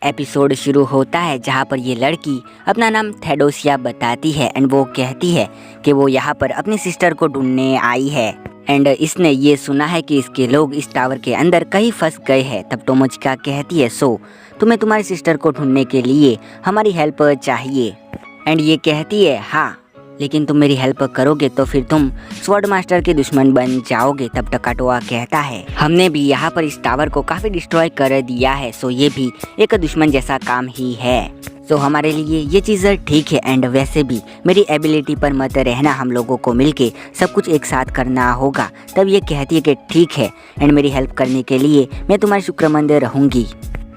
Episode शुरू होता है जहाँ पर ये लड़की अपना नाम थेडोसिया बताती है एंड वो कहती है कि वो यहाँ पर अपनी सिस्टर को ढूंढने आई है एंड इसने ये सुना है कि इसके लोग इस टावर के अंदर कहीं फंस गए हैं। तब टोमोचिका कहती है तुम्हें तुम्हारी सिस्टर को ढूंढने के लिए हमारी हेल्प चाहिए एंड ये कहती है हाँ, लेकिन तुम मेरी हेल्प करोगे तो फिर तुम स्वॉर्ड मास्टर के दुश्मन बन जाओगे। तब टकाटोआ कहता है हमने भी यहाँ पर इस टावर को काफ़ी डिस्ट्रॉय कर दिया है, सो ये भी एक दुश्मन जैसा काम ही है। सो हमारे लिए ये चीज़ ठीक है एंड वैसे भी मेरी एबिलिटी पर मत रहना, हम लोगों को मिलके सब कुछ एक साथ करना होगा। तब ये कहती है कि ठीक है एंड मेरी हेल्प करने के लिए मैं तुम्हारी शुक्रमंद रहूँगी।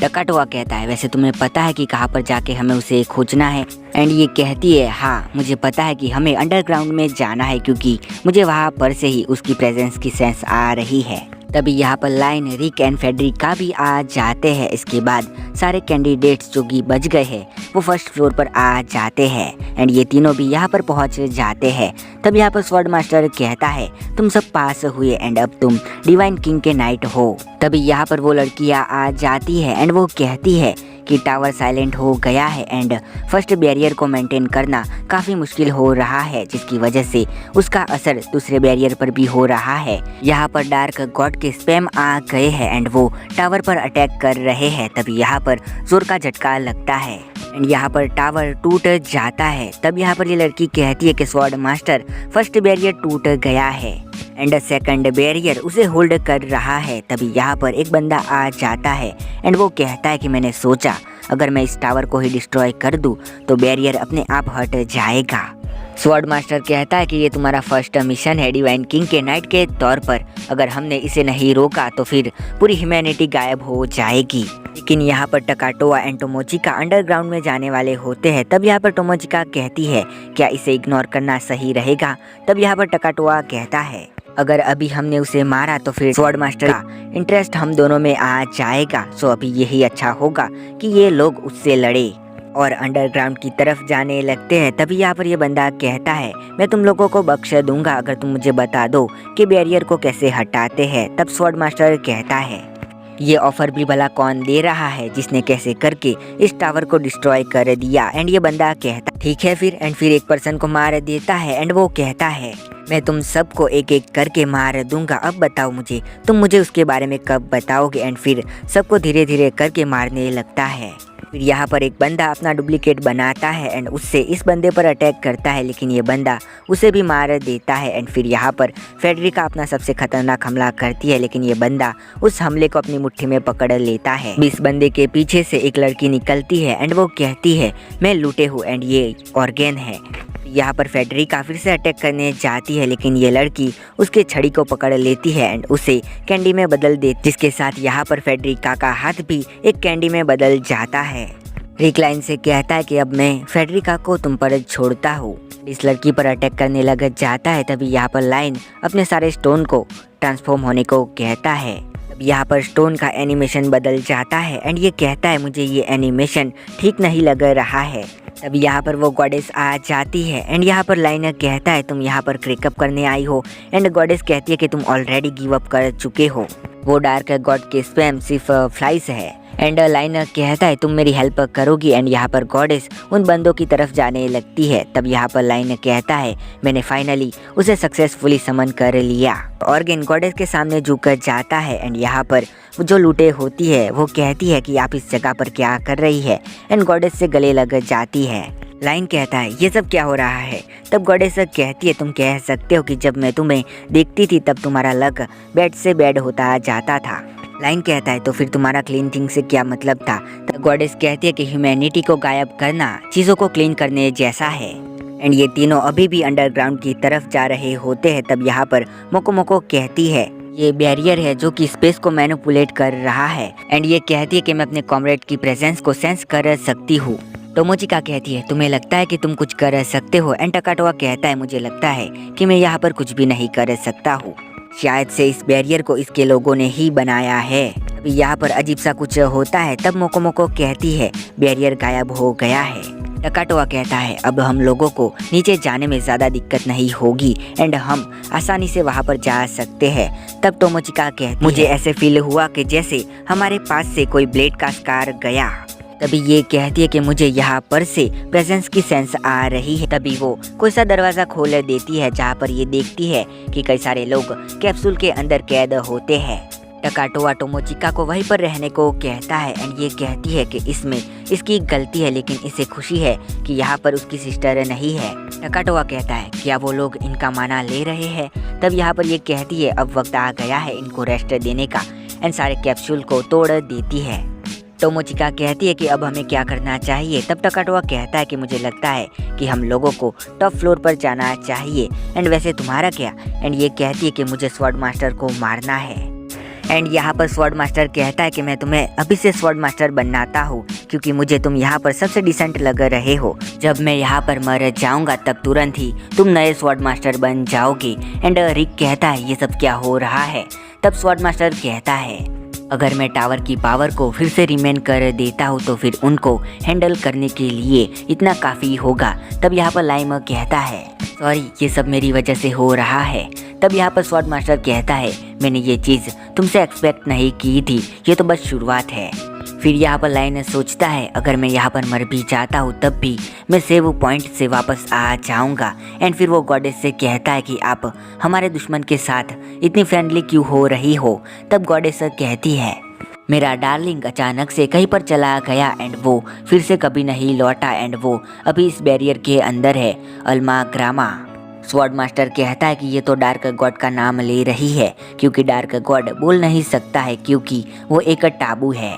टकाटोआ कहता है वैसे तुम्हें पता है कि कहाँ पर जाके हमें उसे खोजना है एंड ये कहती है हाँ, मुझे पता है कि हमें अंडरग्राउंड में जाना है क्योंकि मुझे वहाँ पर से ही उसकी प्रेजेंस की सेंस आ रही है। तभी यहाँ पर लाइन, रिक एंड फेडरिका भी आ जाते हैं। इसके बाद सारे कैंडिडेट्स जो कि बच गए हैं वो फर्स्ट फ्लोर पर आ जाते हैं एंड ये तीनों भी यहाँ पर पहुँच जाते हैं। तब यहाँ पर स्वॉर्ड मास्टर कहता है तुम सब पास हुए एंड अब तुम डिवाइन किंग के नाइट हो। तभी यहाँ पर वो लड़कियाँ आ जाती है एंड वो कहती है कि टावर साइलेंट हो गया है एंड फर्स्ट बैरियर को मेंटेन करना काफ़ी मुश्किल हो रहा है, जिसकी वजह से उसका असर दूसरे बैरियर पर भी हो रहा है। यहाँ पर डार्क गॉड के स्पैम आ गए हैं एंड वो टावर पर अटैक कर रहे हैं। तभी यहाँ पर जोर का झटका लगता है एंड यहाँ पर टावर टूट जाता है। तब यहाँ पर ये लड़की कहती है कि स्वॉर्ड मास्टर फर्स्ट बैरियर टूट गया है एंड सेकंड बैरियर उसे होल्ड कर रहा है। तभी यहाँ पर एक बंदा आ जाता है एंड वो कहता है कि मैंने सोचा अगर मैं इस टावर को ही डिस्ट्रॉय कर दूं तो बैरियर अपने आप हट जाएगा। स्वॉर्ड मास्टर कहता है कि ये तुम्हारा फर्स्ट मिशन है डिवाइन किंग के नाइट के तौर पर, अगर हमने इसे नहीं रोका तो फिर पूरी ह्यूमैनिटी गायब हो जाएगी। लेकिन यहाँ पर टकाटोआ एंड टोमोचिका अंडरग्राउंड में जाने वाले होते हैं। तब यहाँ पर टोमोचिका कहती है क्या इसे इग्नोर करना सही रहेगा। तब यहाँ पर टकाटोआ कहता है अगर अभी हमने उसे मारा तो फिर स्वॉर्ड मास्टर का इंटरेस्ट हम दोनों में आ जाएगा, सो अभी यही अच्छा होगा कि ये लोग उससे लड़े और अंडरग्राउंड की तरफ जाने लगते हैं। तभी यहाँ पर ये बंदा कहता है मैं तुम लोगों को बख्श दूंगा अगर तुम मुझे बता दो कि बैरियर को कैसे हटाते हैं। तब स्वॉर्ड मास्टर कहता है ये ऑफर भी भला कौन दे रहा है जिसने कैसे करके इस टावर को डिस्ट्रॉय कर दिया। एंड ये बंदा कहता ठीक है फिर एंड फिर एक पर्सन को मार देता है एंड वो कहता है मैं तुम सबको एक एक करके मार दूंगा, अब बताओ मुझे तुम मुझे उसके बारे में कब बताओगे। एंड फिर सबको धीरे धीरे करके मारने लगता है। फिर यहाँ पर एक बंदा अपना डुप्लीकेट बनाता है एंड उससे इस बंदे पर अटैक करता है, लेकिन ये बंदा उसे भी मार देता है। एंड फिर यहाँ पर फेडरिका अपना सबसे खतरनाक हमला करती है, लेकिन ये बंदा उस हमले को अपनी मुट्ठी में पकड़ लेता है। इस बंदे के पीछे से एक लड़की निकलती है एंड वो कहती है मैं लूटे हूँ एंड ये ऑर्गेन है। यहाँ पर फेडरिका फिर से अटैक करने जाती है, लेकिन ये लड़की उसके छड़ी को पकड़ लेती है एंड उसे कैंडी में बदल देती, जिसके साथ यहाँ पर फेडरिका का हाथ भी एक कैंडी में बदल जाता है। रिक लाइन से कहता है कि अब मैं फेडरिका को तुम पर छोड़ता हूँ। इस लड़की पर अटैक करने लग जाता है। तभी यहाँ पर लाइन अपने सारे स्टोन को ट्रांसफॉर्म होने को कहता है। अब यहाँ पर स्टोन का एनिमेशन बदल जाता है एंड ये कहता है मुझे ये एनिमेशन ठीक नहीं लग रहा है। तब यहाँ पर वो गॉडेस आ जाती है एंड यहाँ पर लाइनर कहता है तुम यहाँ पर क्रिकअप करने आई हो एंड गॉडेस कहती है कि तुम ऑलरेडी गिव अप कर चुके हो, वो डार्क गॉड के स्पैम सिर्फ फ्लाइस है। एंड लाइनर कहता है तुम मेरी हेल्प करोगी एंड यहाँ पर गॉडेस उन बंदों की तरफ जाने लगती है। तब यहाँ पर लाइनर कहता है मैंने फाइनली उसे सक्सेसफुली समन कर लिया। ऑर्गेन गॉडेस के सामने झुक कर जाता है एंड यहाँ पर जो लूटे होती है वो कहती है कि आप इस जगह पर क्या कर रही है एंड गॉडेस से गले लग जाती है। लाइन कहता है ये सब क्या हो रहा है। तब गॉडेस कहती है तुम कह सकते हो कि जब मैं तुम्हें देखती थी तब तुम्हारा लक बैड से बैड होता जाता था। लाइन कहता है तो फिर तुम्हारा क्लीन थिंग से क्या मतलब था। तब गॉडेस कहती है कि ह्यूमैनिटी को गायब करना चीज़ों को क्लीन करने जैसा है। एंड ये तीनों अभी भी अंडरग्राउंड की तरफ जा रहे होते हैं। तब यहाँ पर मोको मोको कहती है ये बैरियर है जो कि स्पेस को मैनिपुलेट कर रहा है एंड ये कहती है कि मैं अपने कॉमरेड की प्रेजेंस को सेंस कर सकती हूँ। टोमोचिका कहती है तुम्हें लगता है कि तुम कुछ कर सकते हो एंड टकाटोआ कहता है मुझे लगता है कि मैं यहाँ पर कुछ भी नहीं कर सकता हूँ। शायद से इस बैरियर को इसके लोगों ने ही बनाया है। अभी यहाँ पर अजीब सा कुछ होता है, तब मोको मोको कहती है बैरियर गायब हो गया है। टकाटोआ कहता है अब हम लोगों को नीचे जाने में ज़्यादा दिक्कत नहीं होगी एंड हम आसानी से वहाँ पर जा सकते हैं। तब टोमोचिका कहती मुझे ऐसे फील हुआ कि जैसे हमारे पास से कोई ब्लेड का स्कार गया। तभी ये कहती है कि मुझे यहाँ पर से प्रेजेंस की सेंस आ रही है। तभी वो कोई सा दरवाज़ा खोल देती है जहाँ पर ये देखती है कि कई सारे लोग कैप्सूल के अंदर कैद होते हैं। टकाटोआ टोमोचिका को वहीं पर रहने को कहता है एंड ये कहती है कि इसमें इसकी गलती है, लेकिन इसे खुशी है कि यहाँ पर उसकी सिस्टर नहीं है। टकाटोआ कहता है क्या वो लोग इनका माना ले रहे हैं। तब यहाँ पर ये कहती है अब वक्त आ गया है इनको रेस्ट देने का एंड सारे कैप्सूल को तोड़ देती है। टोमोचिका कहती है कि अब हमें क्या करना चाहिए। तब टकाटोआ कहता है कि मुझे लगता है कि हम लोगों को टॉप फ्लोर पर जाना चाहिए एंड वैसे तुम्हारा क्या। एंड ये कहती है कि मुझे स्वॉर्ड मास्टर को मारना है एंड यहाँ पर स्वॉर्ड मास्टर कहता है कि मैं तुम्हें अभी से स्वॉर्ड मास्टर बनाता हूँ क्योंकि मुझे तुम यहाँ पर सबसे डिसेंट लग रहे हो। जब मैं यहाँ पर मर जाऊँगा तब तुरंत ही तुम नए स्वॉर्ड मास्टर बन जाओगे। एंड रिक कहता है ये सब क्या हो रहा है। तब स्वॉर्ड मास्टर कहता है अगर मैं टावर की पावर को फिर से रिमेन कर देता हूँ तो फिर उनको हैंडल करने के लिए इतना काफ़ी होगा। तब यहाँ पर लाइम कहता है सॉरी ये सब मेरी वजह से हो रहा है। तब यहाँ पर स्वॉर्ड मास्टर कहता है मैंने ये चीज़ तुमसे एक्सपेक्ट नहीं की थी, ये तो बस शुरुआत है। फिर यहाँ पर लाइन सोचता है अगर मैं यहाँ पर मर भी जाता हूँ तब भी मैं सेव पॉइंट से वापस आ जाऊँगा। एंड फिर वो गॉडेस से कहता है कि आप हमारे दुश्मन के साथ इतनी फ्रेंडली क्यों हो रही हो। तब गॉडेस कहती है मेरा डार्लिंग अचानक से कहीं पर चला गया एंड वो फिर से कभी नहीं लौटा एंड वो अभी इस बैरियर के अंदर है अल्मा ग्रामा। स्वॉर्ड मास्टर कहता है कि ये तो डार्क गॉड का नाम ले रही है क्योंकि डार्क गॉड बोल नहीं सकता है क्योंकि वो एक टाबू है।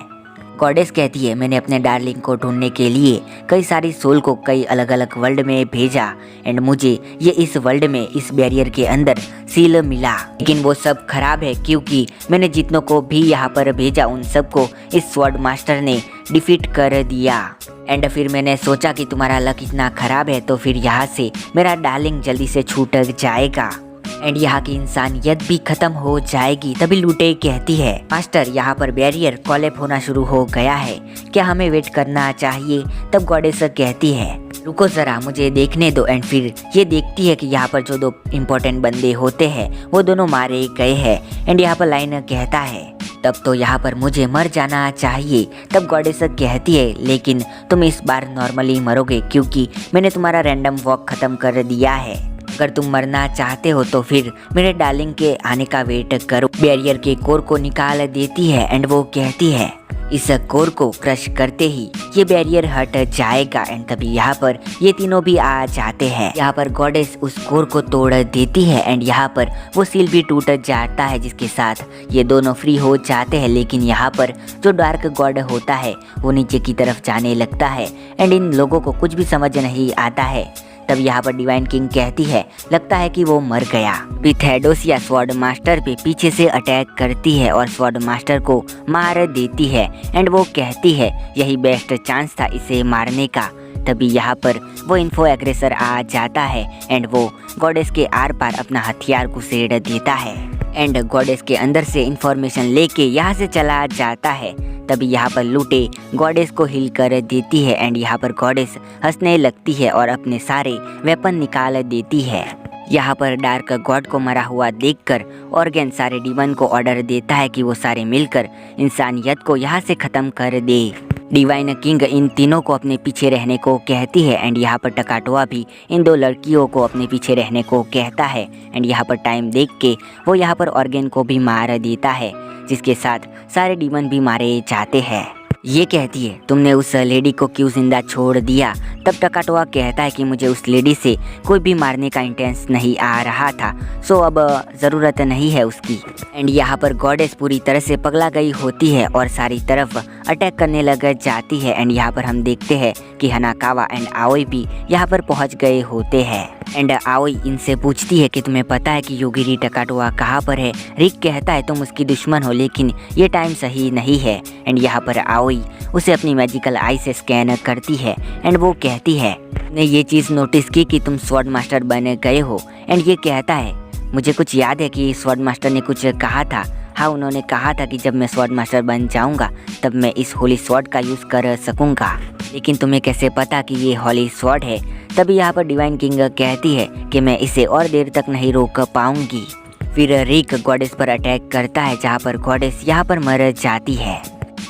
गॉडेस कहती है मैंने अपने डार्लिंग को ढूंढने के लिए कई सारी सोल को कई अलग अलग वर्ल्ड में भेजा एंड मुझे ये इस वर्ल्ड में इस बैरियर के अंदर सील मिला, लेकिन वो सब खराब है क्योंकि मैंने जितनों को भी यहाँ पर भेजा उन सबको इस स्वॉर्ड मास्टर ने डिफीट कर दिया। एंड फिर मैंने सोचा कि तुम्हारा लक इतना खराब है तो फिर यहाँ से मेरा डार्लिंग जल्दी से छूट जाएगा एंड यहाँ की इंसानियत भी खत्म हो जाएगी। तभी लूटे कहती है मास्टर यहाँ पर बैरियर कॉलेप होना शुरू हो गया है, क्या हमें वेट करना चाहिए। तब गॉडेस कहती है रुको जरा मुझे देखने दो। एंड फिर ये देखती है कि यहाँ पर जो दो इम्पोर्टेंट बंदे होते हैं वो दोनों मारे गए हैं। एंड यहाँ पर लाइन कहता है तब तो यहाँ पर मुझे मर जाना चाहिए। तब गॉडेस कहती है लेकिन तुम इस बार नॉर्मली मरोगे क्योंकि मैंने तुम्हारा रैंडम वॉक खत्म कर दिया है। अगर तुम मरना चाहते हो तो फिर मेरे डार्लिंग के आने का वेट करो। बैरियर के कोर को निकाल देती है एंड वो कहती है इस कोर को क्रश करते ही ये बैरियर हट जाएगा। एंड तभी यहाँ पर ये तीनों भी आ जाते हैं। यहाँ पर गॉडेस उस कोर को तोड़ देती है एंड यहाँ पर वो सील भी टूट जाता है जिसके साथ ये दोनों फ्री हो जाते हैं। लेकिन यहाँ पर जो डार्क गॉड होता है वो नीचे की तरफ जाने लगता है एंड इन लोगों को कुछ भी समझ नहीं आता है। तब यहाँ पर डिवाइन किंग कहती है लगता है कि वो मर गया। थेडोसिया स्वॉर्ड मास्टर पे पीछे से अटैक करती है और स्वॉर्ड मास्टर को मार देती है एंड वो कहती है यही बेस्ट चांस था इसे मारने का। तभी यहाँ पर वो इन्फो एग्रेसर आ जाता है एंड वो गॉडेस के आर पार अपना हथियार घुसेड़ देता है एंड गॉडेस के अंदर से इंफॉर्मेशन लेके यहाँ से चला जाता है। तभी यहाँ पर लूटे गॉडेस को हिल कर देती है एंड यहाँ पर गॉडेस हंसने लगती है और अपने सारे वेपन निकाल देती है। यहाँ पर डार्क गॉड को मरा हुआ देखकर ऑर्गन सारे डीमन को ऑर्डर देता है कि वो सारे मिलकर इंसानियत को यहाँ से ख़त्म कर दे। डिवाइन किंग इन तीनों को अपने पीछे रहने को कहती है एंड यहाँ पर टकाटोआ भी इन दो लड़कियों को अपने पीछे रहने को कहता है। एंड यहाँ पर टाइम देख के वो यहाँ पर ऑर्गन को भी मार देता है जिसके साथ सारे डीमन भी मारे जाते हैं। ये कहती है तुमने उस लेडी को क्यों जिंदा छोड़ दिया। तब टकाटोआ कहता है कि मुझे उस लेडी से कोई भी मारने का इंटेंस नहीं आ रहा था, सो अब ज़रूरत नहीं है उसकी। एंड यहाँ पर गॉडेस पूरी तरह से पगला गई होती है और सारी तरफ अटैक करने लग जाती है। एंड यहाँ पर हम देखते हैं कि हनाकावा एंड आओई भी यहाँ पर पहुँच गए होते हैं। एंड आओई इनसे पूछती है कि तुम्हें पता है कि योगिरी टकाटोआ कहाँ पर है। रिक कहता है तुम उसकी दुश्मन हो लेकिन ये टाइम सही नहीं है। एंड यहाँ पर आओई उसे अपनी मैजिकल आई से स्कैन करती है एंड वो कहती है ने ये चीज़ नोटिस की कि तुम स्वॉर्ड मास्टर बन गए हो। एंड ये कहता है मुझे कुछ याद है कि स्वॉर्ड मास्टर ने कुछ कहा था। हाँ, उन्होंने कहा था कि जब मैं स्वॉर्ड मास्टर बन जाऊंगा तब मैं इस होली स्वॉर्ड का यूज़ कर सकूंगा। लेकिन तुम्हें कैसे पता कि ये होली स्वॉर्ड है? तभी यहाँ पर डिवाइन किंग कहती है कि मैं इसे और देर तक नहीं रोक पाऊंगी। फिर रिक गॉडेस पर अटैक करता है, जहाँ पर गॉडेस यहाँ पर मर जाती है।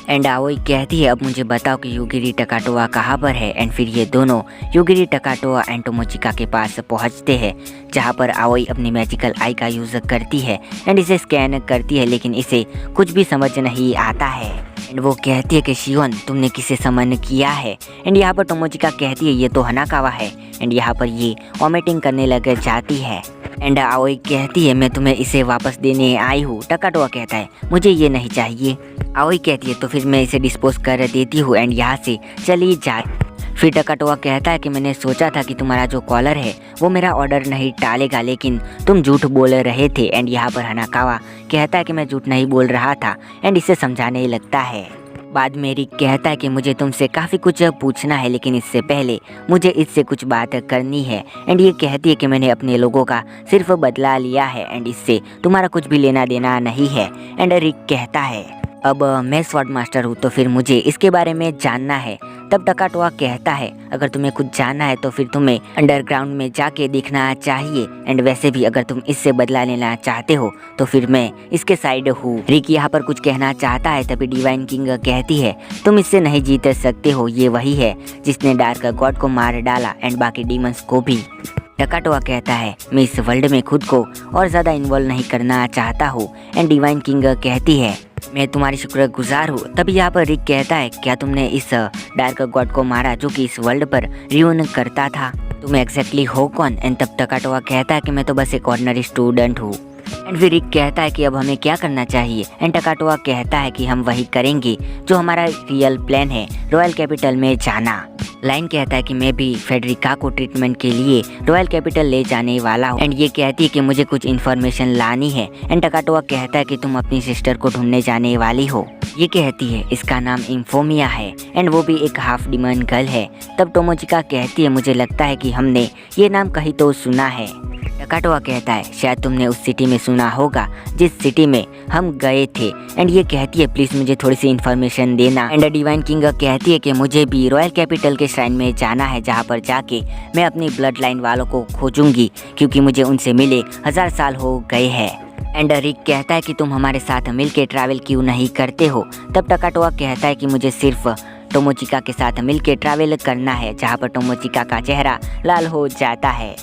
एंड आओई कहती है अब मुझे बताओ कि युगिरी टकाटोआ कहाँ पर है। एंड फिर ये दोनों युगिरी टकाटोआ एंड टोमोचिका के पास पहुँचते हैं, जहाँ पर आओई अपनी मैजिकल आई का यूज़ करती है एंड इसे स्कैन करती है, लेकिन इसे कुछ भी समझ नहीं आता है। एंड वो कहती है कि शियोन तुमने किसे समन किया है। एंड यहाँ पर टोमोचिका कहती है ये तो हनाकावा है। एंड यहाँ पर ये वॉमिटिंग करने लग जाती है। एंड आओई कहती है मैं तुम्हें इसे वापस देने आई हूँ। टकाटोआ कहता है मुझे ये नहीं चाहिए। आओई कहती है तो फिर मैं इसे डिस्पोज कर देती हूँ एंड यहाँ से चली जा। फिर टकाटोआ कहता है कि मैंने सोचा था कि तुम्हारा जो कॉलर है वो मेरा ऑर्डर नहीं टालेगा, लेकिन तुम झूठ बोल रहे थे। एंड यहाँ पर हनाकावा कहता है कि मैं झूठ नहीं बोल रहा था एंड इसे समझाने लगता है। बाद में रिक कहता है कि मुझे तुमसे काफ़ी कुछ पूछना है, लेकिन इससे पहले मुझे इससे कुछ बात करनी है। एंड ये कहती है कि मैंने अपने लोगों का सिर्फ बदला लिया है एंड इससे तुम्हारा कुछ भी लेना देना नहीं है। एंड रिक कहता है अब मैं स्वॉर्ड मास्टर हूँ तो फिर मुझे इसके बारे में जानना है। तब टकाटोआ कहता है अगर तुम्हें कुछ जानना है तो फिर तुम्हें अंडरग्राउंड में जाके देखना चाहिए। एंड वैसे भी अगर तुम इससे बदला लेना चाहते हो तो फिर मैं इसके साइड हूँ। रिक यहाँ पर कुछ कहना चाहता है, तभी डिवाइन किंग कहती है तुम इससे नहीं जीत सकते हो। ये वही है जिसने डार्क गॉड को मार डाला एंड बाकी डीमंस को भी। टकाटोआ कहता है मैं इस वर्ल्ड में खुद को और ज़्यादा इन्वॉल्व नहीं करना चाहता हूँ। एंड डिवाइन किंग कहती है मैं तुम्हारी शुक्रगुजार हूँ। तभी यहाँ पर रिक कहता है क्या तुमने इस डार्क गॉड को मारा जो कि इस वर्ल्ड पर रियून करता था? तुम एग्जैक्टली हो कौन? एंड तब टकाटोआ कहता है कि मैं तो बस एक ऑर्डिनरी स्टूडेंट हूँ। एंड फिर रिक कहता है कि अब हमें क्या करना चाहिए? एंड टकाटोआ कहता है कि हम वही करेंगे जो हमारा रियल प्लान है, रॉयल कैपिटल में जाना। लाइन कहता है कि मैं भी फेडरिका को ट्रीटमेंट के लिए रॉयल कैपिटल ले जाने वाला हूँ। एंड ये कहती है कि मुझे कुछ इन्फॉर्मेशन लानी है। एंड टकाटोआ कहता है कि तुम अपनी सिस्टर को ढूंढने जाने वाली हो। ये कहती है इसका नाम इंफोमिया है एंड वो भी एक हाफ डिमन गर्ल है। तब टोमोचिका कहती है मुझे लगता है कि हमने ये नाम कहीं तो सुना है। टकाटोआ कहता है शायद तुमने उस सिटी में सुना होगा जिस सिटी में हम गए थे। एंड ये कहती है प्लीज़ मुझे थोड़ी सी इन्फॉर्मेशन देना। एंड डिवाइन किंग कहती है कि मुझे भी रॉयल कैपिटल के श्राइन में जाना है, जहाँ पर जाके मैं अपनी ब्लड लाइन वालों को खोजूंगी क्योंकि मुझे उनसे मिले 1000 साल हो गए हैं। एंड रिक कहता है कि तुम हमारे साथ मिल के ट्रैवल क्यों नहीं करते हो? तब टकाटोआ कहता है कि मुझे सिर्फ टोमोचिका के साथ मिल के ट्रैवल करना है, जहाँ पर टोमोचिका का चेहरा लाल हो जाता है।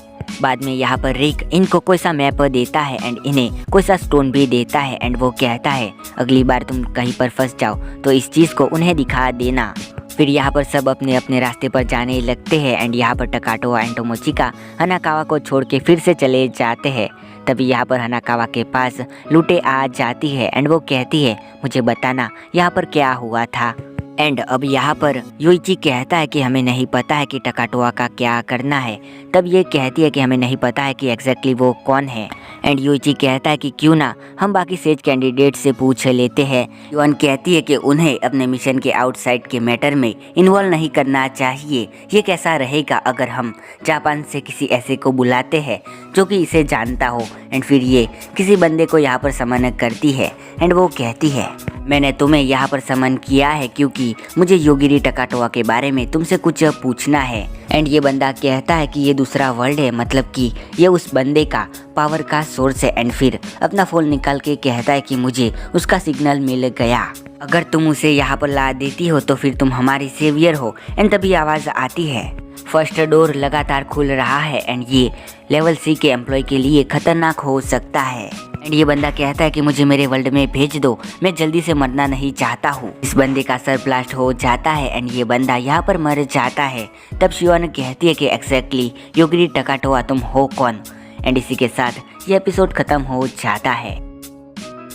बाद में यहाँ पर रिक इनको कोई सा मैप देता है एंड इन्हें कोई सा स्टोन भी देता है। एंड वो कहता है अगली बार तुम कहीं पर फंस जाओ तो इस चीज़ को उन्हें दिखा देना। फिर यहाँ पर सब अपने अपने रास्ते पर जाने लगते हैं। एंड यहाँ पर टकाटोआ एंड टोमोचिका हनाकावा को छोड़ के फिर से चले जाते हैं। तभी यहाँ पर हनाकावा के पास लूटे आ जाती है एंड वो कहती है मुझे बताना यहाँ पर क्या हुआ था। एंड अब यहाँ पर युइची कहता है कि हमें नहीं पता है कि टकाटोआ का क्या करना है। तब ये कहती है कि हमें नहीं पता है कि एग्जैक्टली वो कौन है। एंड युइची कहता है कि क्यों ना हम बाकी सेज कैंडिडेट से पूछ लेते हैं। युआन कहती है कि उन्हें अपने मिशन के आउटसाइड के मैटर में इन्वॉल्व नहीं करना चाहिए। ये कैसा रहेगा अगर हम जापान से किसी ऐसे को बुलाते हैं जो कि इसे जानता हो। एंड फिर ये किसी बंदे को यहाँ पर समन करती है एंड वो कहती है मैंने तुम्हें यहाँ पर समन किया है क्योंकि मुझे योगिरी टकाटोआ के बारे में तुमसे कुछ पूछना है। एंड ये बंदा कहता है कि ये दूसरा वर्ल्ड है, मतलब कि ये उस बंदे का पावर का सोर्स है। एंड फिर अपना फ़ोन निकाल के कहता है कि मुझे उसका सिग्नल मिल गया, अगर तुम उसे यहाँ पर ला देती हो तो फिर तुम हमारी सेवियर हो। एंड तभी आवाज़ आती है फर्स्ट डोर लगातार खुल रहा है एंड ये लेवल 3 के एम्प्लॉय के लिए खतरनाक हो सकता है। एंड ये बंदा कहता है कि मुझे मेरे वर्ल्ड में भेज दो, मैं जल्दी से मरना नहीं चाहता हूँ। इस बंदे का सर ब्लास्ट हो जाता है एंड ये बंदा यहाँ पर मर जाता है। तब शियोन कहती है कि एग्जैक्टली योगिरी टकाटोआ तुम हो कौन? एंड इसी के साथ ये एपिसोड खत्म हो जाता है।